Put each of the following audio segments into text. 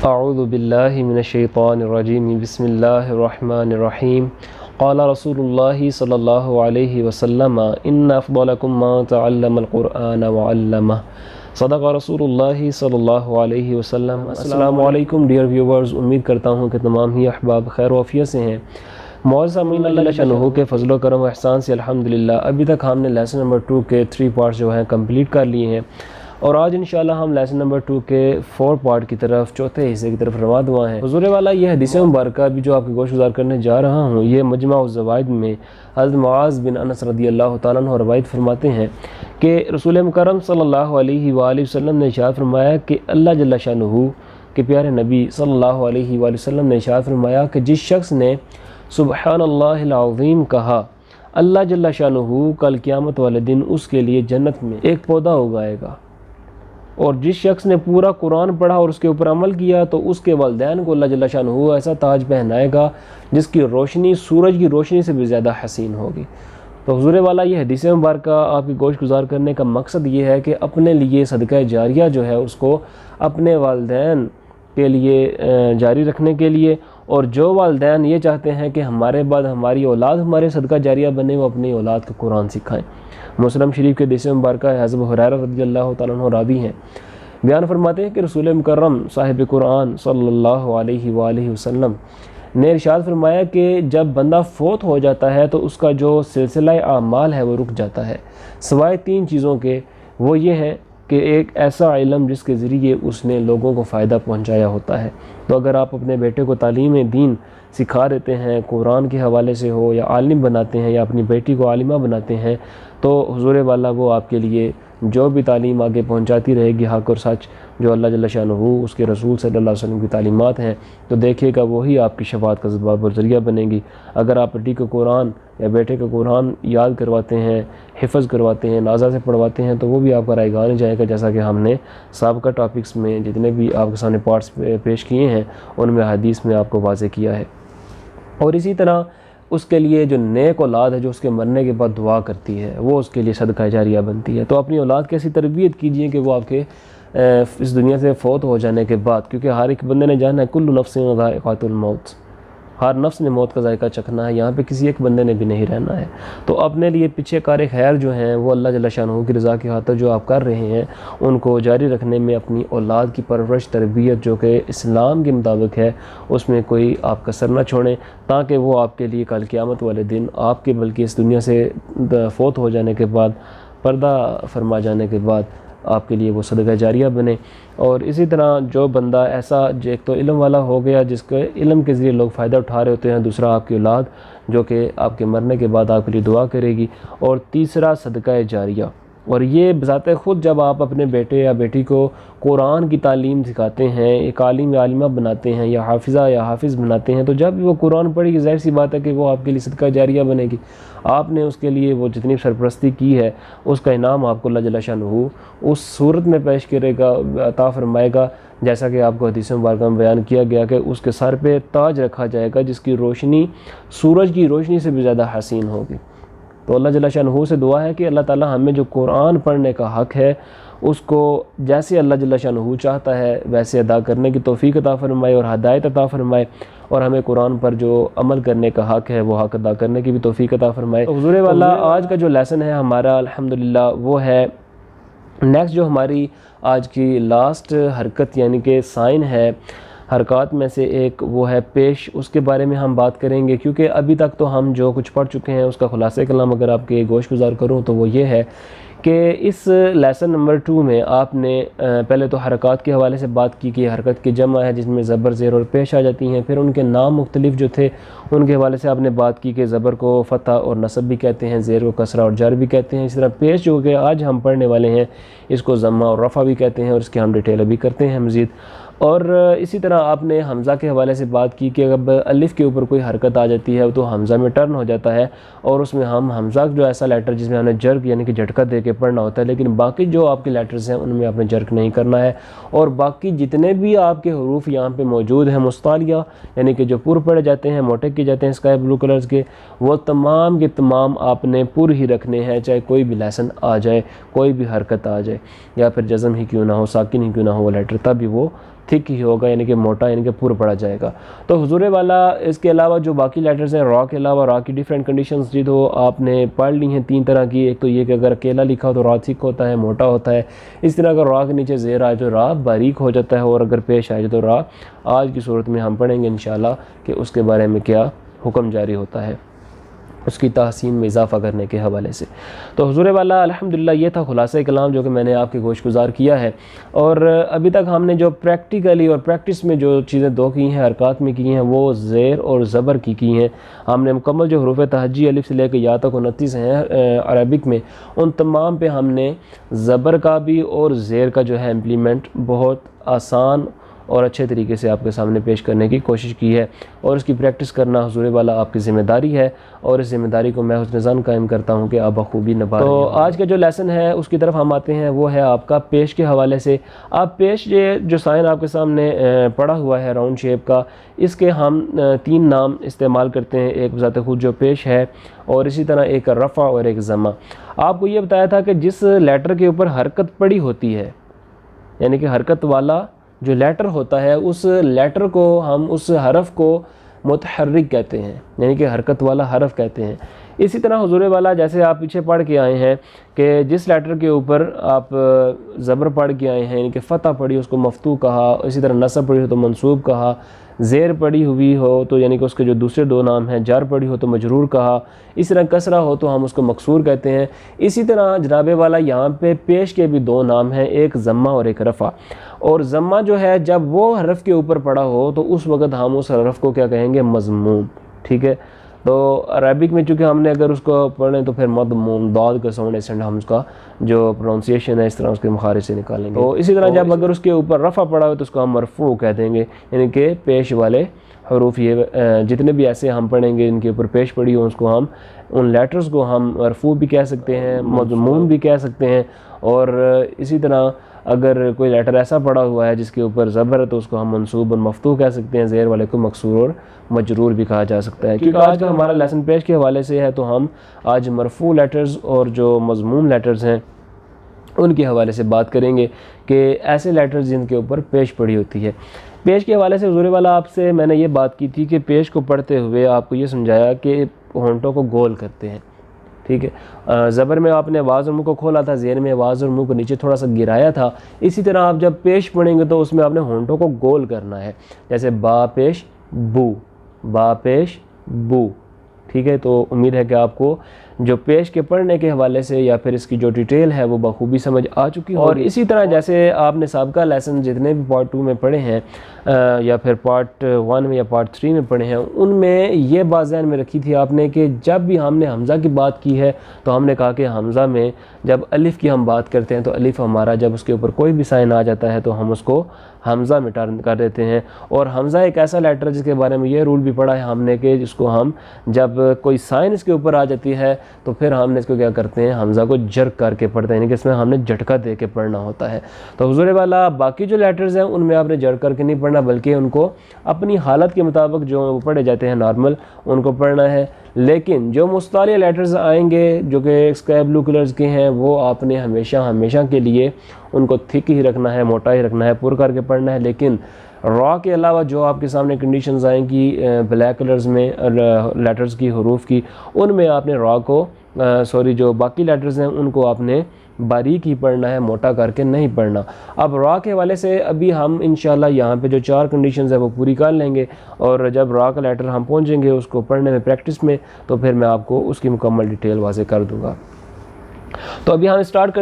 अऊज़ु बिल्लाहि मिनश्शैतानिर्रजीम बिस्मिल्लाहिर्रहमानिर्रहीम क़ाला रसूलुल्लाहि सल्लल्लाहु अलैहि वसल्लम इन्ना अफ़्ज़लकुम मन तअल्लमल क़ुरआन व अल्लमह सदक़ रसूलुल्लाहि सल्लल्लाहु अलैहि वसल्लम। अस्सलामु अलैकुम डियर व्यूवर्स, उम्मीद करता हूँ कि तमाम ही अहबाब खैर वाफ़ियत से हैं। मौज़ सामीन अल्लाह शअनुहु के फ़ज़ल करम व एहसान से अल्हम्दुलिल्लाह अभी तक हमने लेसन नंबर 2 के 3 पार्ट्स जो हैं कंप्लीट कर लिए हैं और आज इंशाअल्लाह हम लेसन नंबर 2 के 4 पार्ट की तरफ, चौथे हिस्से की तरफ रवाना हुआ हैं। हुज़ूर वाला ये हदीस मुबारक अभी जो आपके गोश गुज़ार करने जा रहा हूँ, ये मजमा उज़ ज़वाइद में हज़रत मुआज़ बिन अनस रज़ियल्लाहु तआला अन्हु रवायत फरमाते हैं कि रसूल मुकर्रम सल्लल्लाहु अलैहि वसल्लम ने इरशाद फरमाया कि अल्लाह जल्ल शानुहु के प्यारे नबी सल्लल्लाहु अलैहि वसल्लम ने इरशाद फरमाया कि जिस शख्स ने सुबहानल्लाहिल अज़ीम कहा, अल्लाह जल्ल शानुहु कल क़यामत वाले दिन उसके लिए जन्नत में एक पौधा उगाएगा। और जिस शख्स ने पूरा कुरान पढ़ा और उसके ऊपर अमल किया तो उसके वालिदैन को अल्लाह जल्ल शानुहु ऐसा ताज पहनाएगा जिसकी रोशनी सूरज की रोशनी से भी ज़्यादा हसीन होगी। तो हुज़ूर वाला ये हदीस मुबारक आपकी गोश गुज़ार करने का मकसद ये है कि अपने लिए सदका जारिया जो है उसको अपने वालिदैन के लिए जारी रखने के लिए, और जो वालिदैन ये चाहते हैं कि हमारे बाद हमारी औलाद हमारे सदका जारिया बने, वो अपनी औलाद को कुरान सिखाएं। मुस्लिम शरीफ के हदीस मुबारक हज़रत अबू हुरैरा रज़ियल्लाहु तआला अन्हु रावी हैं, बयान फरमाते हैं कि रसूल मुकर्रम साहिब कुरान सल्लल्लाहु अलैहि वसल्लम ने इरशाद फरमाया कि जब बंदा फ़ौत हो जाता है तो उसका जो सिलसिला आमाल है वो रुक जाता है, सिवाय 3 चीज़ों के। वो ये हैं कि एक ऐसा इल्म जिसके ज़रिए उसने लोगों को फ़ायदा पहुंचाया होता है। तो अगर आप अपने बेटे को तालीम दीन सिखा देते हैं, कुरान के हवाले से हो, या आलिम बनाते हैं या अपनी बेटी को आलिमा बनाते हैं, तो हुज़ूर वाला वो आपके लिए जो भी तालीम आगे पहुंचाती रहेगी, हक़ और सच जो अल्लाह जल्ल शानुहु उसके रसूल सल्लल्लाहु अलैहि वसल्लम की तालीमात हैं, तो देखिएगा वही आपकी शफ़ाअत का सबब और ज़रिया बनेगी। अगर आप बेटी को कुरान या बेटे को कुरान याद करवाते हैं, हिफ़्ज़ करवाते हैं, नाज़ा से पढ़वाते हैं, तो वो भी आपका रायगान जाएगा, जैसा कि हमने साबिक़ा टॉपिक्स में जितने भी आपके सामने पार्ट्स पेश किए हैं उनमें हदीस में आपको वाज़ेह किया है। और इसी तरह उसके लिए जो नेक औलाद है जो उसके मरने के बाद दुआ करती है, वो उसके लिए सदका जारिया बनती है। तो अपनी औलाद की ऐसी तरबियत कीजिए कि वो आपके इस दुनिया से फ़ौत हो जाने के बाद, क्योंकि हर एक बंदे ने जाना है कुल्लु नफ्सिन ज़ाइक़ातुल मौत, हर नफ्स ने मौत का जायका चखना है, यहाँ पे किसी एक बंदे ने भी नहीं रहना है। तो अपने लिए पीछे कार खैर जो हैं वो अल्लाह जल्ल शानुहु की रज़ा की खातिर जो आप कर रहे हैं उनको जारी रखने में अपनी औलाद की परवरिश तरबियत जो कि इस्लाम के मुताबिक है उसमें कोई आप कसर ना छोड़ें, ताकि वो आपके लिए कल क़यामत वाले दिन आपके बल्कि इस दुनिया से फ़ौत हो जाने के बाद, पर्दा फरमा जाने के बाद आपके लिए वो सदका जारिया बने। और इसी तरह जो बंदा ऐसा एक तो इल्म वाला हो गया जिसके इल्म के ज़रिए लोग फ़ायदा उठा रहे होते हैं, दूसरा आपकी औलाद जो कि आपके मरने के बाद आपके लिए दुआ करेगी, और तीसरा सदका जारिया। और ये बज़ाते ख़ुद जब आप अपने बेटे या बेटी को कुरान की तालीम सिखाते हैं, एक आलिम या आलिमा बनाते हैं या हाफिज़ा या हाफिज़ बनाते हैं, तो जब वो कुरान पढ़ेगी ज़ाहिर सी बात है कि वो आपके लिए सदका जारिया बनेगी। आपने उसके लिए वो जितनी सरपरस्ती की है उसका इनाम आपको अल्लाह जल्ल शानुहु उस सूरत में पेश करेगा, अता फ़रमाएगा, जैसा कि आपको हदीस मुबारक में बयान किया गया कि उसके सर पे ताज रखा जाएगा जिसकी रोशनी सूरज की रोशनी से भी ज़्यादा हसीन होगी। तो अल्लाह जल्ल शानुहु से दुआ है कि अल्लाह ताला हमें जो कुरान पढ़ने का हक़ है उसको जैसे अल्लाह जल्ल शानुहु चाहता है वैसे अदा करने की तौफ़ीक़ अता फ़रमाए और हदायत अता फ़रमाए, और हमें कुरान पर जो अमल करने का हक़ है वो हक़ अदा करने की भी तौफ़ीक़ अता फ़रमाए। तो हुज़ूर वाला आज का जो लेसन है हमारा अल्हम्दुलिल्लाह वो है नेक्स्ट, जो हमारी आज की लास्ट हरकत यानी कि साइन है हरकत में से एक, वो है पेश, उसके बारे में हम बात करेंगे। क्योंकि अभी तक तो हम जो कुछ पढ़ चुके हैं उसका खुलासे कलाम अगर आपके गोश गुज़ार करूँ तो वो ये है कि इस लेसन नंबर 2 में आपने पहले तो हरकत के हवाले से बात की कि हरकत की जमा है जिसमें ज़बर ज़ेर और पेश आ जाती हैं, फिर उनके नाम मुख्तलिफ जो थे उनके हवाले से आपने बात की कि ज़बर को फ़तह और नसब भी कहते हैं, ज़ेर को कसरा और जर भी कहते हैं। इस तरह पेश जो कि आज हम पढ़ने वाले हैं इसको ज़म्मा और रफ़ा भी कहते हैं, और इसकी हम डिटेल अभी करते हैं मज़ीद। और इसी तरह आपने हमज़ा के हवाले से बात की कि अब अलिफ़ के ऊपर कोई हरकत आ जाती है तो हमज़ा में टर्न हो जाता है, और उसमें हम हमज़ा जो ऐसा लेटर जिसमें हमें जर्क यानी कि झटका दे के पढ़ना होता है, लेकिन बाकी जो आपके लेटर्स हैं उनमें आपने जर्क नहीं करना है। और बाकी जितने भी आपके हरूफ यहाँ पे मौजूद हैं मुस्तालिया यानी कि जो पुर पढ़े जाते हैं, मोटे किए जाते हैं स्काई ब्लू कलर्स के, वो तमाम के तमाम आपने पुर ही रखने हैं, चाहे कोई भी लेसन आ जाए, कोई भी हरकत आ जाए, या फिर जज़म ही क्यों ना हो, साकिन ही क्यों ना हो वो लेटर, तब भी वो थिक ही होगा, यानी कि मोटा, यानी कि पूरा पड़ा जाएगा। तो हुजूर वाला इसके अलावा जो बाकी लेटर्स हैं रॉ के अलावा, रॉ की डिफरेंट कंडीशंस जी तो आपने पढ़ ली हैं 3 तरह की। एक तो ये कि अगर अकेला लिखा हो तो रॉ थिक होता है, मोटा होता है। इस तरह अगर रॉ के नीचे ज़ेर आए तो रॉ बारीक हो जाता है, और अगर पेश आए तो रॉ। आज की सूरत में हम पढ़ेंगे इंशाल्लाह कि उसके बारे में क्या हुक्म जारी होता है उसकी तहसीन में इजाफ़ा करने के हवाले से। तो हुजूर वाला अल्हम्दुलिल्लाह ये था खुलासा कलाम जो कि मैंने आपके गोशगुजार किया है। और अभी तक हमने जो प्रैक्टिकली और प्रैक्टिस में जो चीज़ें दो की हैं, हरकत में की हैं, वो ज़ेर और ज़बर की हैं। हमने मुकम्मल जो हरूफ तहज्जी अलिफ से लेकर या तक 29 हैं अरबिक में, उन तमाम पे हमने ज़बर का भी और ज़ेर का जो है इम्प्लीमेंट बहुत आसान और अच्छे तरीके से आपके सामने पेश करने की कोशिश की है। और इसकी प्रैक्टिस करना हुजूर वाला आपकी ज़िम्मेदारी है, और इस ज़िम्मेदारी को मैं हुस्न ज़न कायम करता हूँ कि आप बखूबी निभा रहे हैं। तो आज का जो लेसन है उसकी तरफ हम आते हैं, वो है आपका पेश के हवाले से। आप पेश ये जो साइन आपके सामने पड़ा हुआ है राउंड शेप का, इसके हम 3 नाम इस्तेमाल करते हैं। एक बज़ात खुद जो पेश है, और इसी तरह एक रफ़ा और एक ज़मा। आपको ये बताया था कि जिस लेटर के ऊपर हरकत पड़ी होती है, यानी कि हरकत वाला जो लेटर होता है, उस लेटर को हम, उस हरफ को मुतहर्रिक कहते हैं, यानी कि हरकत वाला हरफ कहते हैं। इसी तरह हुजूर वाला जैसे आप पीछे पढ़ के आए हैं कि जिस लेटर के ऊपर आप ज़बर पढ़ के आए हैं, यानी कि फ़तह पढ़ी उसको मफ्तू कहा, इसी तरह नसब पढ़ी हो तो मंसूब कहा, ज़ेर पड़ी हुई हो तो यानी कि उसके जो दूसरे 2 नाम हैं, जार पड़ी हो तो मजरूर कहा, इस तरह कसरा हो तो हम उसको मकसूर कहते हैं। इसी तरह जनाबे वाला यहाँ पे पेश के भी 2 नाम हैं, एक ज़म्मा और एक रफ़ा। और ज़म्मा जो है जब वो हरफ के ऊपर पड़ा हो तो उस वक़्त हम उस हरफ को क्या कहेंगे, मज़मूम। ठीक है, तो अरबिक में चूँकि हमने अगर उसको पढ़ें तो फिर मज़मूम दाद का साउंड एसेंड हम उसका जो प्रोनाउंसिएशन है इस तरह उसके मुखारिज से निकालेंगे। तो इसी तरह जब अगर उसके ऊपर रफ़ा पड़ा हो तो उसको हम मरफू कह देंगे, यानी कि पेश वाले हरूफ। ये जितने भी ऐसे हम पढ़ेंगे इनके ऊपर पेश पड़ी हो उसको हम, उन लेटर्स को हम मरफू भी कह सकते हैं, मज़मूम भी कह सकते हैं। और इसी तरह अगर कोई लेटर ऐसा पड़ा हुआ है जिसके ऊपर ज़बर है तो उसको हम मंसूब और मफ्तू कह सकते हैं, ज़ेर वाले को मकसूर और मजरूर भी कहा जा सकता है। क्योंकि आज का हमारा लेसन पेश के हवाले से है, तो हम आज मरफू लेटर्स और जो मज़मूम लेटर्स हैं उनके हवाले से बात करेंगे कि ऐसे लेटर्स जिनके ऊपर पेश पड़ी होती है। पेश के हवाले से हुजूर वाला आपसे मैंने ये बात की थी कि पेश को पढ़ते हुए आपको ये समझाया कि होंठों को गोल करते हैं। ठीक है, ज़बर में आपने आवाज़ और मुँह को खोला था, ज़ेर में आवाज़ और मुँह को नीचे थोड़ा सा गिराया था। इसी तरह आप जब पेश पढ़ेंगे तो उसमें आपने होंठों को गोल करना है, जैसे बा पेश बू, बा पेश बू। ठीक है, तो उम्मीद है कि आपको जो पेश के पढ़ने के हवाले से या फिर इसकी जो डिटेल है वो बखूबी समझ आ चुकी है। और इसी तरह जैसे आपने साबका लेसन जितने भी पार्ट 2 में पढ़े हैं या फिर पार्ट 1 में या पार्ट 3 में पढ़े हैं, उनमें ये बात ज़हन में रखी थी आपने कि जब भी हमने हमज़ा की बात की है तो हमने कहा कि हमज़ा में जब अलिफ़ की हम बात करते हैं तो अलिफ़ हमारा जब उसके ऊपर कोई भी साइन आ जाता है तो हम उसको हमज़ा में टर्न कर देते हैं। और हमज़ा एक ऐसा लेटर जिसके बारे में ये रूल भी पढ़ा है हमने कि जिसको हम जब कोई साइन इसके ऊपर आ जाती है तो फिर हमने इसको क्या करते हैं, हमज़ा को जर्क करके पढ़ते हैं, यानी कि इसमें हमने झटका दे के पढ़ना होता है। तो हुजूर वाला बाकी जो लेटर्स हैं उनमें आपने जर्क करके नहीं पढ़ना, बल्कि उनको अपनी हालत के मुताबिक जो पढ़े जाते हैं नॉर्मल उनको पढ़ना है। लेकिन जो मुस्तालिया लेटर्स आएंगे जो कि स्काई ब्लू कलर्स के हैं वो आपने हमेशा के लिए उनको थिक ही रखना है, मोटा ही रखना है, पुर करके पढ़ना है। लेकिन रॉ के अलावा जो आपके सामने कंडीशंस आएंगी ब्लैक कलर्स में लेटर्स की, हरूफ की, उनमें आपने रॉ को जो बाकी लेटर्स हैं उनको आपने बारीक ही पढ़ना है, मोटा करके नहीं पढ़ना। अब रॉ के हवाले से अभी हम इंशाल्लाह यहाँ पे जो 4 कंडीशंस है वो पूरी कर लेंगे, और जब रॉ का लेटर हम पहुँचेंगे उसको पढ़ने में प्रैक्टिस में तो फिर मैं आपको उसकी मुकम्मल डिटेल वाज़े कर दूँगा। तो अभी हम स्टार्ट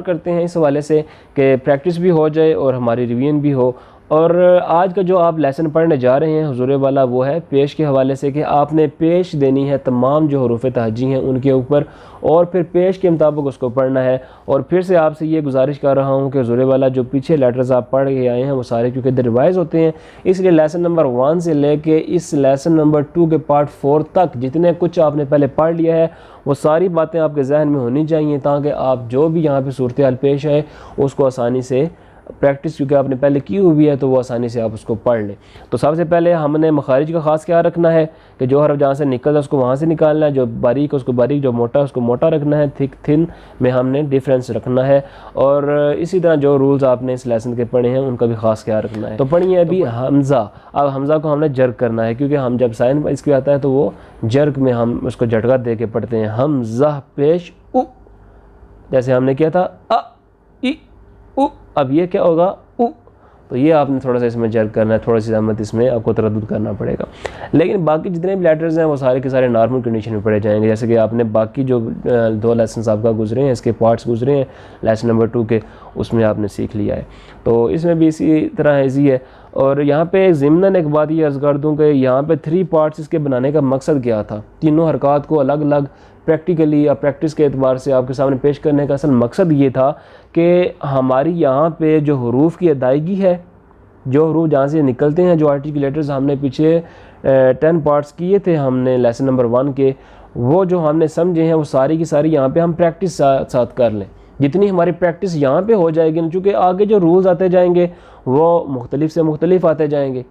करते हैं इस हवाले से कि प्रैक्टिस भी हो जाए और हमारी रिवीजन भी हो। और आज का जो आप लेसन पढ़ने जा रहे हैं हुजूर वाला वो है पेश के हवाले से कि आपने पेश देनी है तमाम जो हरूफ तहज्जी हैं उनके ऊपर, और फिर पेश के मुताबिक उसको पढ़ना है। और फिर से आपसे ये गुजारिश कर रहा हूँ कि हुजूर वाला जो पीछे लेटर्स आप पढ़ के आए हैं वो सारे क्योंकि रिवाइज होते हैं, इसलिए लेसन नंबर 1 से लेके इस लेसन नंबर 2 के पार्ट 4 तक जितने कुछ आपने पहले पढ़ लिया है वो सारी बातें आपके जहन में होनी चाहिए, ताकि आप जो भी यहाँ पे सूरत हाल पेश है उसको आसानी से प्रैक्टिस क्योंकि आपने पहले की हुई है तो वो आसानी से आप उसको पढ़ लें। तो सबसे पहले हमने मखारिज का ख़ास ख्याल रखना है कि जो हरफ जहाँ से निकलता है उसको वहाँ से निकालना है, जो बारीक उसको बारीक, जो मोटा उसको मोटा रखना है, थिक थिन में हमने डिफरेंस रखना है। और इसी तरह जो रूल्स आपने इस लेसन के पढ़े हैं उनका भी ख़ास ख्याल रखना है। तो पढ़िए अभी हमज़ा। अब हमज़ा को हमने जर्क करना है क्योंकि हम जब साइन इसके आता है तो वो जर्क में हम उसको झटका दे के पढ़ते हैं। हमज़ा पेश उ, जैसे हमने किया था अ इ उ, अब ये क्या होगा उ। तो ये आपने थोड़ा सा इसमें जर्क करना है, थोड़ी सी जहमत इसमें आपको तरद्दुद करना पड़ेगा। लेकिन बाकी जितने भी लेटर्स हैं वो सारे के सारे नॉर्मल कंडीशन में पढ़े जाएंगे। जैसे कि आपने बाकी जो 2 लेसन आपका गुजरे हैं, इसके पार्ट्स गुजरे हैं लेसन नंबर 2 के, उसमें आपने सीख लिया है। तो इसमें भी इसी तरह ईजी है। और यहाँ पे ज़िम्नन एक बात ये अर्ज़ कर दूँ कि यहाँ पे 3 पार्ट्स इसके बनाने का मकसद क्या था। तीनों हरकत को अलग अलग प्रैक्टिकली या प्रैक्टिस के एतबार से आपके सामने पेश करने का असल मकसद ये था कि हमारी यहाँ पे जो हरूफ की अदायगी है, जो हरूफ जहाँ से निकलते हैं, जो आर्टिकुलेटर्स हमने पीछे 10 पार्ट्स किए थे हमने लेसन नंबर 1 के, वो जो हमने समझे हैं वो सारी की सारी यहाँ पे हम प्रैक्टिस साथ कर लें। जितनी हमारी प्रैक्टिस यहाँ पे हो जाएगी, चूँकि आगे जो रूल्स आते जाएंगे वो मुख्तलिफ से मुख्तलिफ आते जाएंगे,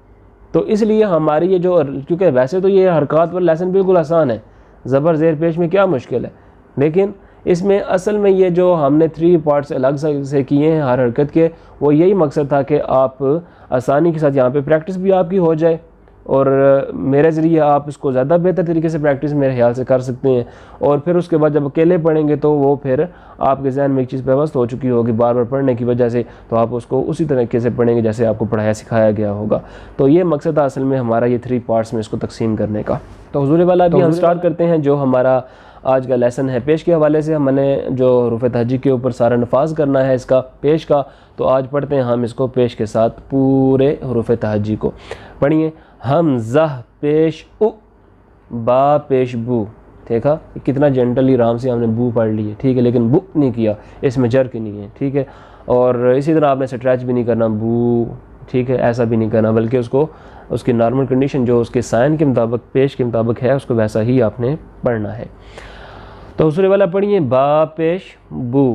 तो इसलिए हमारी ये जो, क्योंकि वैसे तो ये हरकत वाला लेसन बिल्कुल आसान है, ज़बर ज़ेर पेश में क्या मुश्किल है, लेकिन इसमें असल में ये जो हमने 3 पार्ट्स अलग से किए हैं हर हरकत के, वो यही मकसद था कि आप आसानी के साथ यहाँ पे प्रैक्टिस भी आपकी हो जाए और मेरे ज़रिए आप इसको ज़्यादा बेहतर तरीके से प्रैक्टिस मेरे ख्याल से कर सकते हैं। और फिर उसके बाद जब अकेले पढ़ेंगे तो वो फिर आपके जहन में एक चीज़ व्यवस्थ हो चुकी होगी बार बार पढ़ने की वजह से, तो आप उसको उसी तरीके से पढ़ेंगे जैसे आपको पढ़ाया सिखाया गया होगा। तो ये मकसद था असल में हमारा ये 3 पार्ट्स में इसको तकसीम करने का। तो हुज़ूर वाला भी हम स्टार्ट करते हैं जो हमारा आज का लेसन है। पेश के हवाले से हमने जो हरूफ तहज्जी के ऊपर सारा नफाज करना है इसका पेश का, तो आज पढ़ते हैं हम इसको पेश के साथ पूरे हरूफ तहज्जी को। पढ़िए हमज़ा पेश उ, बा पेश बू। देखा कितना जेंटली आराम से हमने बू पढ़ ली है, ठीक है, लेकिन बू नहीं किया, इसमें जर्क नहीं है, ठीक है। और इसी तरह आपने स्ट्रेच भी नहीं करना बू, ठीक है, ऐसा भी नहीं करना, बल्कि उसको उसकी नॉर्मल कंडीशन जो उसके साइन के मुताबिक पेश के मुताबिक है उसको वैसा ही आपने पढ़ना है। तो हुज़ूर वाला पढ़िए बा पेश बू,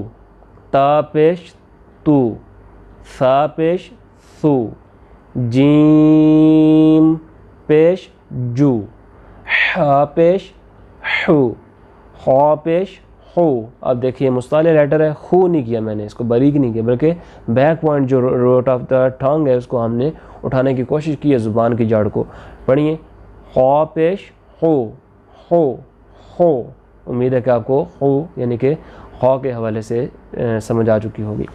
ता पेश तू, सा पेश सू, जीम पेश जू, हा पेश हू, खा पेश हो। अब देखिए मुस्ताले लेटर है, खू नहीं किया मैंने, इसको बारीक नहीं किया, बल्कि बैक पॉइंट जो रोट ऑफ द टंग है उसको हमने उठाने की कोशिश की है, ज़ुबान की जड़ को। पढ़िए खा पेश हो, हो। उम्मीद है कि आपको हो यानी कि खा के हवाले से समझ आ चुकी होगी।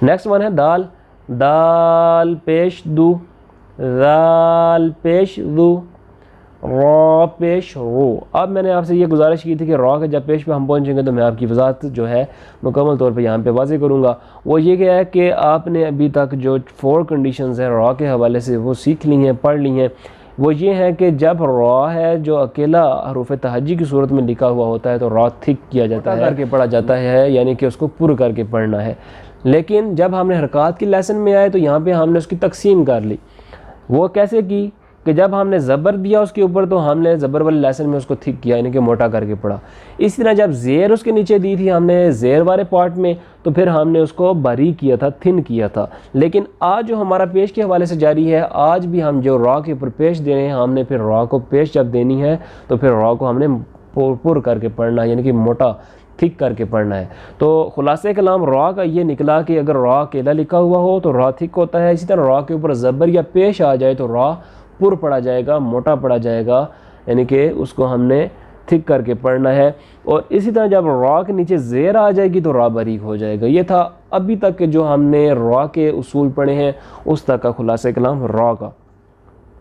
नेक्स्ट वन है दाल, दाल पेश दू, दाल पेश दू, रॉ पेश रो। अब मैंने आपसे ये गुजारिश की थी कि रॉ के जब पेश पे हम पहुंचेंगे तो मैं आपकी वजाहत जो है मुकम्मल तौर पे यहाँ पे वाज़ेह करूँगा। वो ये क्या है कि आपने अभी तक जो 4 कंडीशंस हैं रॉ के हवाले से वो सीख ली हैं, पढ़ ली हैं। वो ये है कि जब रॉ है जो अकेला हरूफ तहज्जी की सूरत में लिखा हुआ होता है तो रॉ थिक किया जाता है, करके पढ़ा जाता है, यानी कि उसको पुर करके पढ़ना है। लेकिन जब हमने हरकत की लेसन में आए तो यहाँ पे हमने उसकी तकसीम कर ली। वो कैसे की कि जब हमने ज़बर दिया उसके ऊपर तो हमने ज़बर वाले लेसन में उसको थिक किया, यानी कि मोटा करके पढ़ा। इसी तरह जब ज़ेर उसके नीचे दी थी हमने ज़ेर वाले पार्ट में, तो फिर हमने उसको बारीक किया था, थिन किया था। लेकिन आज जो हमारा पेश के हवाले से जारी है, आज भी हम जो रॉ के ऊपर पेश दे रहे हैं, हमने फिर रॉ को पेश जब देनी है तो फिर रॉ को हमने पुर करके पढ़ना है, यानी कि मोटा थिक करके पढ़ना है। तो खुलासे कलाम रॉ का ये निकला कि अगर रॉ अकेला लिखा हुआ हो तो रॉ थिक होता है। इसी तरह रॉ के ऊपर ज़बर या पेश आ जाए तो रॉ पुर पढ़ा जाएगा, मोटा पढ़ा जाएगा, यानी कि उसको हमने थिक करके पढ़ना है। और इसी तरह जब रॉ के नीचे ज़ेर आ जाएगी तो रॉ बारीक हो जाएगा। ये था अभी तक के जो हमने रॉ के उसूल पढ़े हैं उस तक का खुलासा कलाम रॉ का।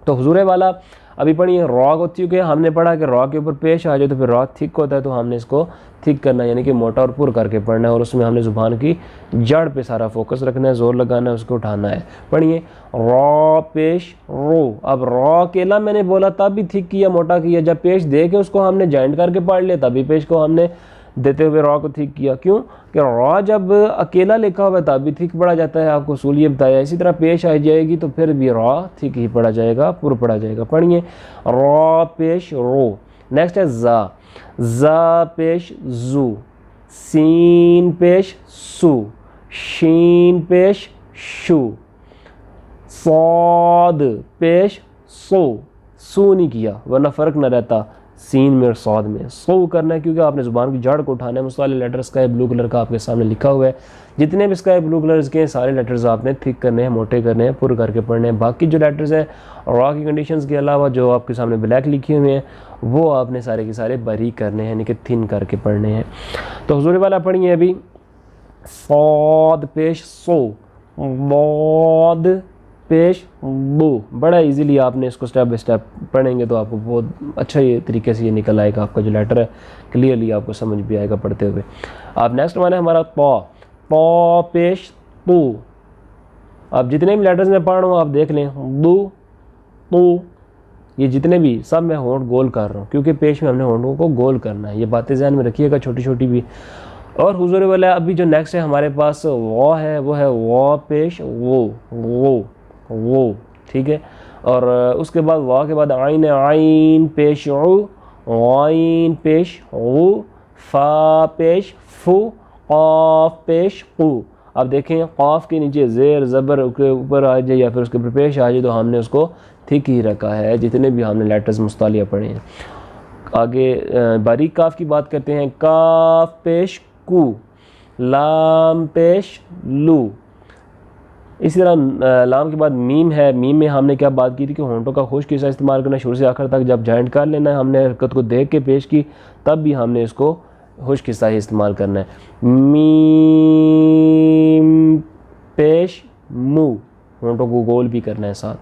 तो हुज़ूर वाला अभी पढ़िए रॉ को, क्योंकि हमने पढ़ा कि रॉ के ऊपर पेश आ जाए तो फिर रॉ थिक होता है, तो हमने इसको थिक करना है, यानी कि मोटा और पुर करके पढ़ना है। और उसमें हमने ज़ुबान की जड़ पे सारा फोकस रखना है, ज़ोर लगाना है, उसको उठाना है। पढ़िए रॉ पेश रो। अब रॉ अकेला मैंने बोला तब भी थिक किया, मोटा किया, जब पेश दे के उसको हमने जॉइंट करके पढ़ लिया तभी पेश को हमने देते हुए रॉ को थिक किया। क्यों कि रॉ जब अकेला लिखा हुआ तब भी थिक पढ़ा जाता है, आपको उसूल ये बताया। इसी तरह पेश आ जाएगी तो फिर भी रॉ थिक ही पढ़ा जाएगा, पुर पढ़ा जाएगा। पढ़िए रॉ पेश रो। नेक्स्ट है ज़ा, ज़ा पेश जू, सीन पेश सू, शीन पेश शू, सौद पेश सू नहीं किया वरना फ़र्क ना रहता सीन में और सौद में। सो करना है क्योंकि आपने ज़ुबान की जड़ को उठाना है। मुस्ताले लेटर स्काई ब्लू कलर का आपके सामने लिखा हुआ है। जितने भी स्काई ब्लू कलर्स के हैं सारे लेटर्स आपने थिक करने हैं, मोटे करने हैं, पुर करके पढ़ने हैं। बाकी जो लेटर्स हैं रॉ की कंडीशंस के अलावा जो आपके सामने ब्लैक लिखे हुए हैं वो आपने सारे के सारे बारीक करने हैं, यानी कि थिन करके पढ़ने हैं। तो हुजूर वाला पढ़िए अभी, सौद पेश सो, बौद पेश बू। बड़ा इजीली आपने इसको स्टेप बाय स्टेप पढ़ेंगे तो आपको बहुत अच्छा ये तरीके से ये निकल आएगा। आपका जो लेटर है क्लियरली आपको समझ भी आएगा पढ़ते हुए। आप नेक्स्ट वन है हमारा पौ पेश तू। आप जितने भी लेटर्स में पढ़ रहा हूँ आप देख लें, दू तू, ये जितने भी सब मैं होंठ गोल कर रहा हूँ क्योंकि पेश में हमने होंठों को गोल करना है। ये बातें ध्यान में रखिएगा छोटी छोटी भी। और हुजूर वाला अभी जो नेक्स्ट है हमारे पास वो है वो पेश वो, ठीक है। और उसके बाद वाह के बाद आइन है, आइन पेश आइन पेश फा पेश फू, क़ाफ पेश कू। अब देखें क़ाफ के नीचे ज़ेर ज़बर के ऊपर आ जाए या फिर उसके ऊपर पेश आ जाए तो हमने उसको ठीक ही रखा है जितने भी हमने लेटर्स मुस्तालिया पढ़े हैं। आगे बारीक काफ की बात करते हैं, काफ पेश कू, लाम पेश लू। इसी तरह लाम के बाद मीम है। मीम में हमने क्या बात की थी कि होंठों का खुश्क हिस्सा इस्तेमाल करना शुरू से आखिर तक। जब जॉइंट कर लेना है हमने हरकत को देख के पेश की तब भी हमने इसको खुश्क हिस्सा ही इस्तेमाल करना है। मीम पेश मू, होंठों को गोल भी करना है साथ।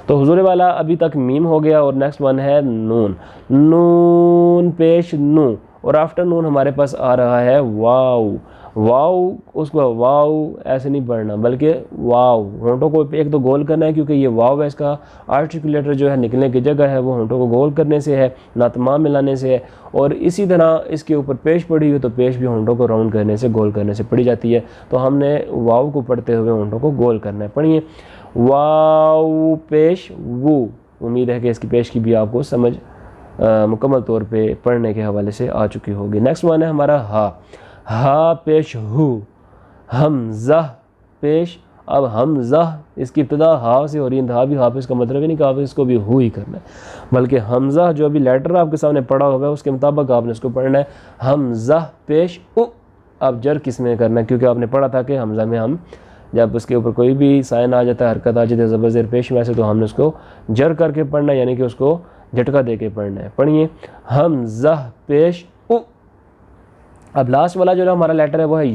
तो हुजूर वाला अभी तक मीम हो गया और नेक्स्ट वन है नून, नून पेश नू। और आफ्टर नून हमारे पास आ रहा है वाव, वाव। उसको वाव ऐसे नहीं पढ़ना बल्कि वाव, होंठों को एक तो गोल करना है क्योंकि ये वाव है, इसका आर्टिकुलेटर जो है निकलने की जगह है वो होंठों को गोल करने से है, ना तमाम मिलाने से है। और इसी तरह इसके ऊपर पेश पड़ी हुई तो पेश भी होंठों को राउंड करने से गोल करने से पड़ी जाती है। तो हमने वाव को पढ़ते हुए होंठों को गोल करना है। पढ़िए, वाव पेश वू। उम्मीद है कि इसकी पेश की भी आपको समझ मुकम्मल तौर पे पढ़ने के हवाले से आ चुकी होगी। नेक्स्ट वन है हमारा हा पेश हु, हमज़ा पेश। अब हमज़ा इसकी इब्तिदा हा से हो रही है, इंतहा भी हाफिज़ का मतलब ही नहीं कि आप इसको भी हु ही करना है, बल्कि हमज़ा जो अभी लेटर आपके सामने पढ़ा हुआ है उसके मुताबिक आपने इसको पढ़ना है। हमज़ा पेश उ। अब जर किस में करना है क्योंकि आपने पढ़ा था कि हमज़ा में हम जब उसके ऊपर कोई भी साइन आ जाता है, हरकत आ जाती है ज़बर ज़ेर पेश में से, तो हमने उसको जर करके पढ़ना है, यानी कि उसको झटका दे के पढ़ना है। पढ़िए, हमज़ा पेश उ। अब लास्ट वाला जो हमारा लेटर है वो है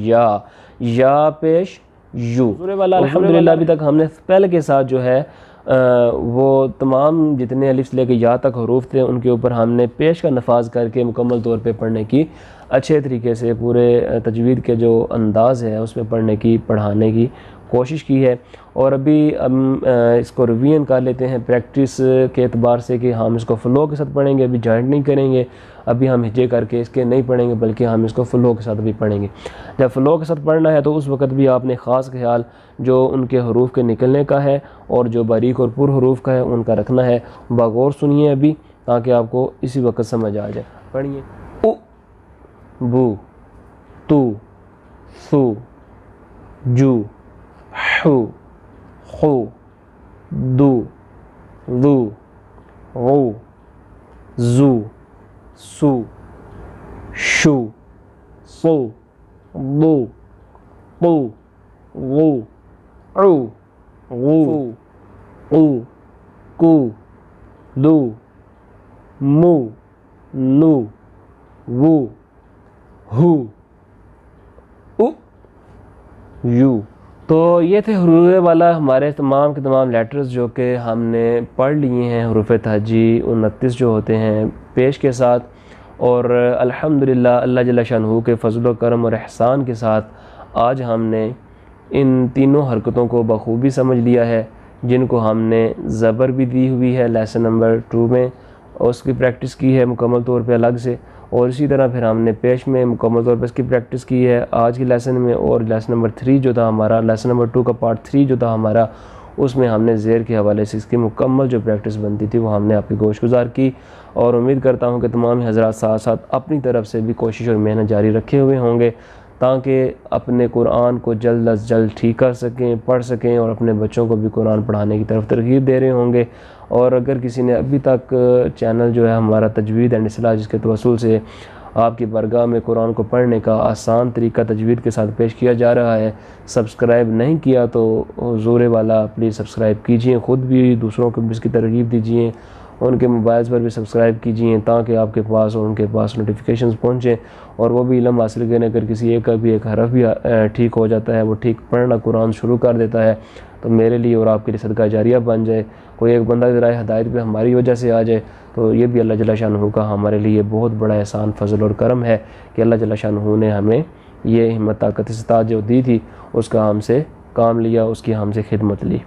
या पेश यू। सूरे वाला अल्हम्दुलिल्लाह अभी तक हमने पहले के साथ जो है वो तमाम जितने अलिफ से लेकर या तक हरूफ थे उनके ऊपर हमने पेश का नफाज करके मुकम्मल तौर पे पढ़ने की अच्छे तरीके से पूरे तजवीद के जो अंदाज़ है उसमें पढ़ने की पढ़ाने की कोशिश की है। और अभी हम इसको रिवीजन कर लेते हैं प्रैक्टिस के एतबार से कि हम इसको फ़्लो के साथ पढ़ेंगे, अभी जॉइंट नहीं करेंगे, अभी हम हिज्जे करके इसके नहीं पढ़ेंगे बल्कि हम इसको फ़्लो के साथ भी पढ़ेंगे। जब फ़्लो के साथ पढ़ना है तो उस वक़्त भी आपने ख़ास ख्याल जो उनके हरूफ के निकलने का है और जो बारीक और पुर हरूफ का है उनका रखना है। बगौर सुनिए अभी ताकि आपको इसी वक्त समझ आ जाए। पढ़िए, उ, बू, तू, सू, जू, हू, खू, दू, दू, गू, जू, सू, शू, सू, बू, बू, गू, ऊ, गू, ऊ, कू, दू, मू, नू, वू, हू, उ, यू। तो ये थे हरूफ वाला हमारे तमाम के तमाम लेटर्स जो कि हमने पढ़ लिए हैं, हरूफ तहजी 29 जो होते हैं पेश के साथ। और अल्हम्दुलिल्लाह अल्लाह जल्ल शानहू के फज़ल व करम और एहसान के साथ आज हमने इन तीनों हरकतों को बखूबी समझ लिया है, जिनको हमने ज़बर भी दी हुई है लेसन नंबर 2 में और उसकी प्रैक्टिस की है मुकम्मल तौर पे अलग से। और इसी तरह फिर हमने पेश में मुकम्मल तौर पर इसकी प्रैक्टिस की है आज की लेसन में। और लेसन नंबर 3 जो था हमारा, लेसन नंबर 2 का पार्ट 3 जो था हमारा, उसमें हमने ज़ेर के हवाले से इसकी मुकम्मल जो प्रैक्टिस बनती थी वो हमने आपकी गोशगुजार की। और उम्मीद करता हूँ कि तमाम हज़रात साथ साथ अपनी तरफ से भी कोशिश और मेहनत जारी रखे हुए होंगे ताकि अपने कुरान को जल्द अज जल्द ठीक कर सकें, पढ़ सकें और अपने बच्चों को भी कुरान पढ़ाने की तरफ तरगीब दे रहे होंगे। और अगर किसी ने अभी तक चैनल जो है हमारा तजवीद एंड इस्लाह, जिसके तवस्सुल से आपकी बरगाह में कुरान को पढ़ने का आसान तरीका तजवीद के साथ पेश किया जा रहा है, सब्सक्राइब नहीं किया तो ज़ोरे वाला प्लीज़ सब्सक्राइब कीजिए, ख़ुद भी दूसरों को भी इसकी तरगीब दीजिए, उनके मोबाइल्स पर भी सब्सक्राइब कीजिए ताकि आपके पास और उनके पास नोटिफिकेशंस पहुँचें और वो भी इल्म हासिल करें। अगर किसी एक का भी एक हरफ भी ठीक हो जाता है, वो ठीक पढ़ना कुरान शुरू कर देता है, तो मेरे लिए और आपके लिए सदका जारिया बन जाए। कोई एक बंदा ज़रा हिदायत पे हमारी वजह से आ जाए तो ये भी अल्लाह जल्ल शानहू का हमारे लिए बहुत बड़ा एहसान, फ़ज़ल और करम है कि अल्लाह जल्ल शानहू ने हमें ये हिम्मत ताकत इस्तात जो दी थी उसका हमसे काम लिया, उसकी हमसे खिदमत ली।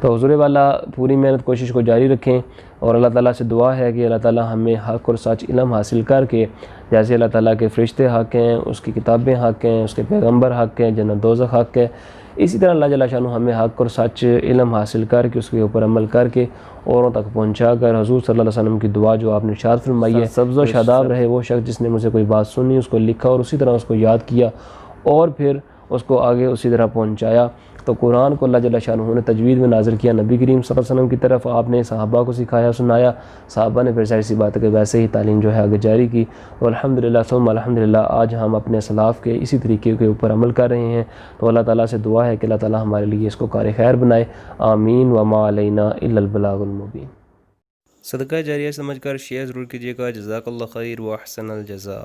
तो हुज़ूर वाला पूरी मेहनत कोशिश को जारी रखें और अल्लाह ताला से दुआ है कि अल्लाह ताला हमें हक़ और सच इल्म हासिल करके, जैसे अल्लाह ताला के फ़रिश्ते हक़ हैं, उसकी किताबें हक़ हैं, उसके पैगम्बर हक़ हैं, जन्नत दोज़ख हक़ है, इसी तरह अल्लाह जल्ल शानहू हमें हक़ और सच इल्म हासिल करके उसके ऊपर अमल करके औरों तक पहुँचा कर हुज़ूर सल्लल्लाहु अलैहि वसल्लम की दुआ जो आपने इरशाद फरमाई है, सब्ज़ व शादाब रहे वो शख्स जिसने मुझे कोई बात सुनी, उसको लिखा और उसी तरह उसको याद किया और फिर उसको आगे उसी तरह पहुँचाया। तो कुरान को अल्लाह जल्ल शानहू ने तजवीद में नाज़िल किया, नबी करीम सल्लल्लाहु अलैहि वसल्लम की तरफ आपने सहाबा को सिखाया सुनाया, सहाबा ने फिर सारी सी बात के वैसे ही तालीम जो है आगे जारी की। और अल्हम्दुलिल्लाह सुम्मा अल्हम्दुलिल्लाह आज हम अपने सलाफ़ के इसी तरीके के ऊपर अमल कर रहे हैं। तो अल्लाह ताला से दुआ है कि अल्लाह ताला हमारे लिए इसको कार खैर बनाए। आमीन व मा अलैना इल्लल बलागुल मुबीन। सदका जारिया समझकर शेयर ज़रूर कीजिएगा। जज़ाकल्लाह खैर व अहसनल जज़ा।